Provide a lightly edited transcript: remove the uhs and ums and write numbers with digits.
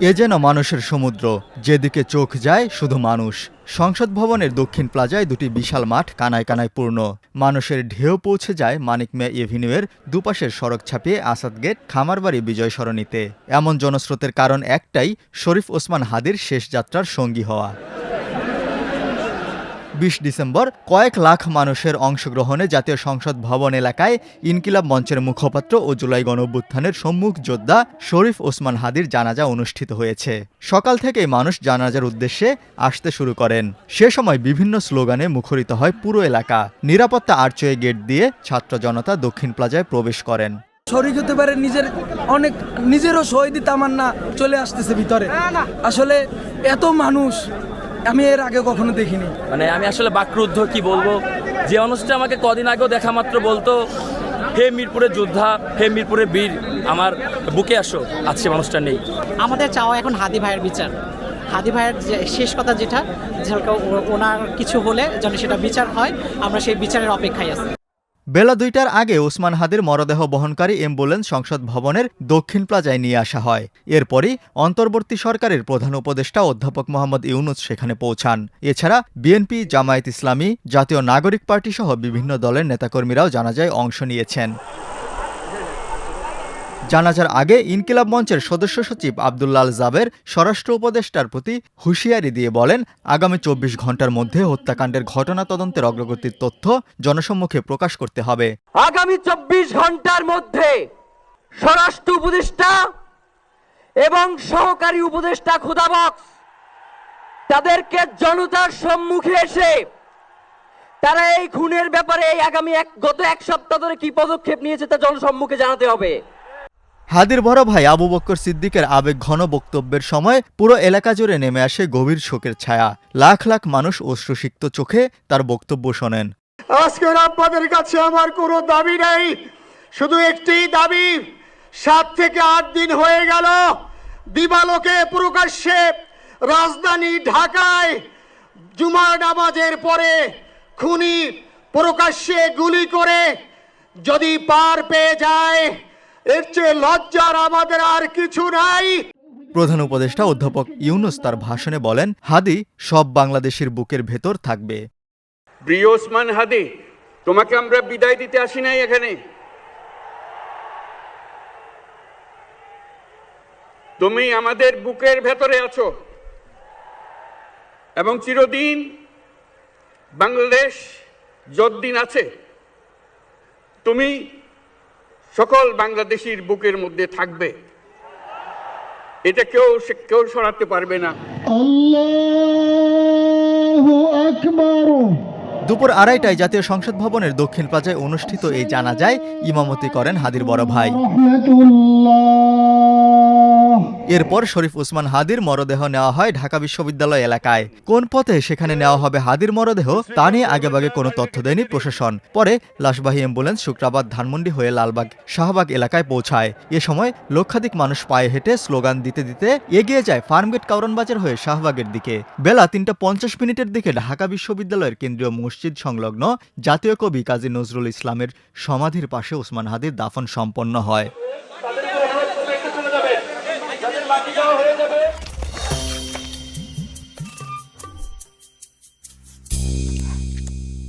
এ যেন মানুষের সমুদ্র, যেদিকে চোখ যায় শুধু মানুষ। সংসদ ভবনের দক্ষিণ প্লাজায় দুটি বিশাল মাঠ কানায় কানায় পূর্ণ। মানুষের ঢেউ পৌঁছে যায় মানিক মিয়া এভিনিউয়ের দুপাশের সড়ক ছাপিয়ে আসাদ গেট, খামারবাড়ি, বিজয় সরণিতে। এমন জনস্রোতের কারণ একটাই, শরীফ ওসমান হাদির শেষ যাত্রার সঙ্গী হওয়া। ২০ ডিসেম্বর কয়েক লাখ মানুষের অংশগ্রহণে জাতীয় সংসদ ভবন এলাকায় ইনকিলাব মঞ্চের মুখপাত্র ও জুলাই গণঅভ্যুত্থানের সম্মুখ যোদ্ধা শরীফ ওসমান হাদির জানাজা অনুষ্ঠিত হয়েছে। সকাল থেকেই মানুষ জানাজার উদ্দেশ্যে আসতে শুরু করেন। সে সময় বিভিন্ন স্লোগানে মুখরিত হয় পুরো এলাকা। নিরাপত্তা আর্চওয়ে গেট দিয়ে ছাত্র জনতা দক্ষিণ প্লাজায় প্রবেশ করেন। শরীক হতে পারে, নিজেরও শহীদি তামান্না চলে আসতেছে ভিতরে। আসলে এত মানুষ আমি এর আগে কখনো দেখিনি। আমি আসলে বাকরুদ্ধ, কি বলবো। যে মানুষটা আমাকে কদিন আগেও দেখা মাত্র বলতো, হে মিরপুরের যোদ্ধা, হে মিরপুরের বীর, আমার বুকে আসো, আজকে মানুষটা নেই। আমাদের চাওয়া এখন হাদি ভাইয়ের বিচার। হাদি ভাইয়ের শেষ কথা যেটা, ওনার কিছু হলে যেন সেটা বিচার হয়, আমরা সেই বিচারের অপেক্ষায় আছি। বেলা ২টার আগে ওসমান হাদির মরদেহ বহনকারী অ্যাম্বুলেন্স সংসদ ভবনের দক্ষিণ প্লাজায় নিয়ে আসা হয়। এরপরই অন্তর্বর্তী সরকারের প্রধান উপদেষ্টা অধ্যাপক মোহাম্মদ ইউনুস সেখানে পৌঁছান। এছাড়া বিএনপি, জামায়াত ইসলামী, জাতীয় নাগরিক পার্টি সহ বিভিন্ন দলের নেতাকর্মীরাও জানাজায় অংশ নিয়েছেন। জানাজার আগে ইনকিলাব মঞ্চের সদস্য সচিব আব্দুল্লাল জাবের স্বরাষ্ট্র উপদেষ্টার প্রতি হুঁশিয়ারি দিয়ে বলেন, আগামী ২৪ ঘণ্টার মধ্যে হত্যাকাণ্ডের ঘটনা তদন্তের অগ্রগতির তথ্য জনসম্মুখে প্রকাশ করতে হবে। আগামী ২৪ ঘণ্টার মধ্যে স্বরাষ্ট্র উপদেষ্টা এবং সহকারী উপদেষ্টা খুদাবক্স তাদেরকে জনতার সম্মুখে এসে তারা এই খুনের ব্যাপারে গত এক সপ্তাহ ধরে কি পদক্ষেপ নিয়েছে তা জনসম্মুখে জানাতে হবে। হাদির বড় ভাই আবু বকর সিদ্দিকের আবেগঘন বক্তব্যের সময় পুরো এলাকা জুড়ে নেমে আসে গভীর শোকের ছায়া। লাখ লাখ মানুষ অশ্রুসিক্ত চোখে তার বক্তব্য শোনেন। আজকে আপনাদের কাছে আমার কোনো দাবি নেই, শুধু একটি দাবি। ৭ থেকে ৮ দিন হয়ে গেল দিবালোকে প্রকাশ্যে রাজধানী ঢাকায় জুমার নামাজের পরে খুনি প্রকাশ্যে গুলি করে যদি পার পেয়ে যায়, এর চেয়ে লজ্জার আমাদের আর কিছু নাই। প্রধান উপদেষ্টা অধ্যাপক ইউনুস তার ভাষণে বলেন, হাদি সব বাংলাদেশের বুকের ভেতর থাকবে। প্রিয় ওসমান হাদি, তোমাকে আমরা বিদায় দিতে আসি নাই এখানে। তুমি আমাদের বুকের ভেতরে আছো এবং চিরদিন বাংলাদেশ যতদিন আছে তুমি সকল বাংলাদেশির বুকের মধ্যে থাকবে। এটা কেউ সরাতে পারবে না। আল্লাহু আকবার। দুপুর ২:৩০টায় জাতীয় সংসদ ভবনের দক্ষিণ প্লাজায় অনুষ্ঠিত এই জানাজায় ইমামতি করেন হাদির বড় ভাই। এরপর শরীফ ওসমান হাদির মরদেহ নেওয়া হয় ঢাকা বিশ্ববিদ্যালয় এলাকায়। কোন পথে সেখানে নেওয়া হবে হাদির মরদেহ তা নিয়ে আগেভাগে কোনো তথ্য দেয়নি প্রশাসন। পরে লাশবাহী অ্যাম্বুলেন্স শুক্রাবাদ, ধানমন্ডি হয়ে লালবাগ, শাহবাগ এলাকায় পৌঁছায়। এ সময় লক্ষাধিক মানুষ পায়ে হেঁটে স্লোগান দিতে দিতে এগিয়ে যায় ফার্মগেট, কাউরান বাজার হয়ে শাহবাগের দিকে। বেলা ৩টা ৫০ দিকে ঢাকা বিশ্ববিদ্যালয়ের কেন্দ্রীয় মসজিদ সংলগ্ন জাতীয় কবি কাজী নজরুল ইসলামের সমাধির পাশে ওসমান হাদির দাফন সম্পন্ন হয়।